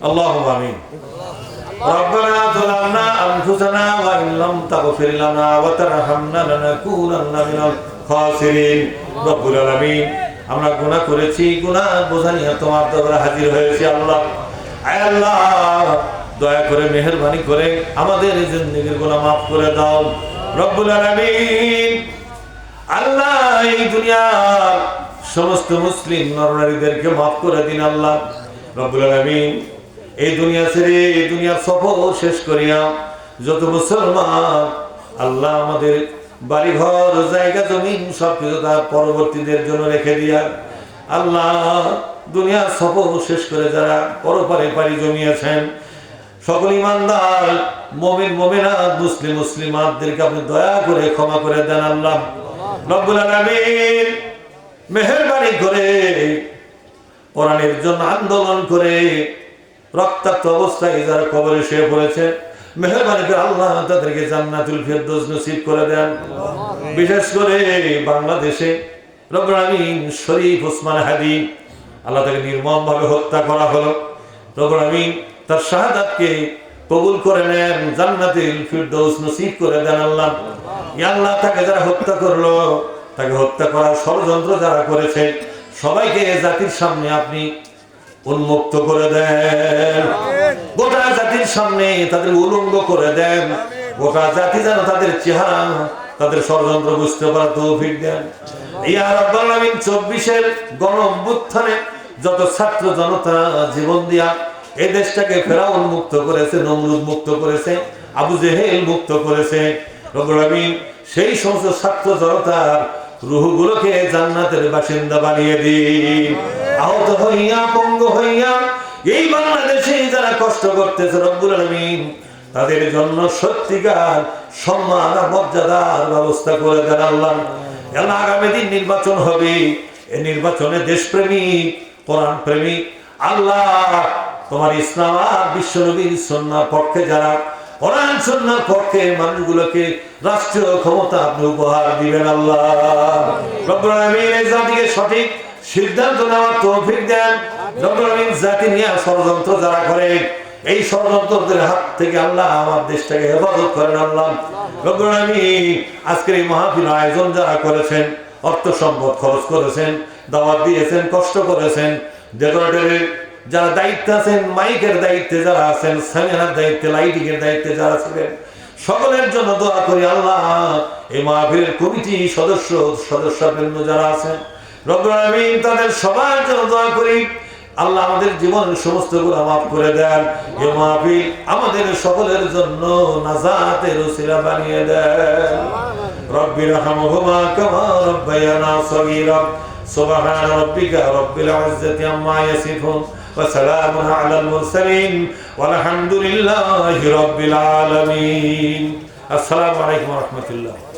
اللهم آمين. ربنا ظلمنا أنفسنا وإن لم تغفر لنا وترحمنا لنكونن من الخاسرين. رب العالمين, আমরা গুনাহ করেছি, গুনাহ বোঝা নিয়ে তোমার দরবারে হাজির হয়েছি আল্লাহ। আয় আল্লাহ, দয়া করে মেহেরবানি করে আমাদের এই জিন্দেগির গুনাহ মাফ করে দাও রব্বুল আলামিন। আল্লাহ, এই দুনিয়ার সমস্ত মুসলিম নরনারীদেরকে মাফ করে দিন আল্লাহ রব্বুল আলামিন। এই দুনিয়া ছেড়ে এই দুনিয়ার সফর শেষ করিয়া যত মুসলমান আল্লাহ আমাদের বাড়ি ঘর জায়গা জমিন সবকিছু তার পরবর্তীদের জন্য রেখে দিয়া আল্লাহ দুনিয়ার সফর শেষ করে যারা পরপারে পাড়ি জমিয়েছেন সকল ইমানদার মুমিন মুমিনাত মুসলিম মুসলিমাতদেরকে আপনি দয়া করে ক্ষমা করে দেন আল্লাহ রব্বুল আলামিন। মেহেরবানি করে কোরআনের জন্য আন্দোলন করে রক্তাক্ত অবস্থায় যারা কবরে শুয়ে পড়েছে, মেহেরবানি করে আল্লাহ তাদেরকে জান্নাতুল ফিরদৌস নসিব করে দেন। বিশেষ করে বাংলাদেশে রব্বুল আলামিন শরীফ ওসমান হাদি, আল্লাহ তাকে নির্মমভাবে হত্যা করা হলো। রব্বুল আলামিন তার শাহাদাতকে কবুল করে নেন, জান্নাতুল ফিরদৌস নসিব করে দেন আল্লাহ। ইয়া আল্লাহ, তাকে যারা হত্যা করলো, তাকে হত্যা করার ষড়যন্ত্র যারা করেছে, সবাইকে জাতির সামনে আপনি উন্মুক্ত করে দেন, গোটা জাতির সামনে তাদের উলঙ্গ করে দেন, গোটা জাতি যেন তাদের চেহারা তাদের ষড়যন্ত্র বুঝতে পারে তৌফিক দেন। ইয়া রাব্বুল আলামিন, 24-এর গণ অভ্যুত্থানে যত ছাত্র জনতা জীবন দিয়া এই দেশটাকে ফেরাউন মুক্ত করেছে, নমরুদ মুক্ত করেছে, আবু জেহেল মুক্ত করেছে, রব্বুল আলামিন সেই সমস্ত ছাত্র জনতার রূহগুলোকে জান্নাতের বাসিন্দা বানিয়ে দিন। আহত হইয়া পঙ্গু হইয়া এই বাংলাদেশে যারা কষ্ট করতেছে রব্বুল আলামিন তাদের জন্য সত্যিকার সম্মান আর মর্যাদার ব্যবস্থা করে দেন আল্লাহ। আগামী দিন নির্বাচন হবে, এই নির্বাচনে দেশপ্রেমিক কোরআন প্রেমিক আল্লাহ তোমার ইসলাম আর বিশ্বনবীর সুন্নাহর পক্ষে যারা কোরআন সুন্নাহর পক্ষে মানুষগুলোকে রাষ্ট্রীয় ক্ষমতা আপনি উপহার দিবেন আল্লাহ রব্বুল আলামিন। এই জাতিকে সঠিক সিদ্ধান্ত নেওয়ার তৌফিক দেন রব্বুল আলামিন। জাতি নিয়ে ষড়যন্ত্র যারা করে এই ষড়যন্ত্রদের হাত থেকে আল্লাহ আমার দেশটাকে হেফাজত করেন আল্লাহ রব্বুল আলামিন। আজকের এই মাহফিল আয়োজন যারা করেছেন, অর্থ সম্পদ খরচ করেছেন, দাওয়াত দিয়েছেন, কষ্ট করেছেন, ডেকোরেটরের যারা দায়িত্বে আছেন, মাইকের দায়িত্বে যারা আছেন, সেমিনার দায়িত্বে, লাইটিং এর দায়িত্বে যারা ছিলেন, সকলের জন্য দোয়া করি আল্লাহ। এই মাহফিলের কমিটি সদস্যবৃন্দ যারা আছেন রব্বুল আলামিন তাদের সবার জন্য দোয়া করি আল্লাহ আমাদের জীবনের সমস্ত গুনাহ মাফ করে দেন। এই মাহফিল আমাদের সকলের জন্য নাজাতের ওসিলা বানিয়ে দেন। রব্বির হামহুমা কামা রাব্বায়ানা সগীরা। সুবহান রাব্বিকা রাব্বিল ইজ্জাতি আম্মা ইয়াসিফুন ওয়া সালামুন আলাল মুরসালিন ওয়ালহামদুলিল্লাহি রাব্বিল আলামিন। আসসালামু আলাইকুম ওয়া রাহমাতুল্লাহ।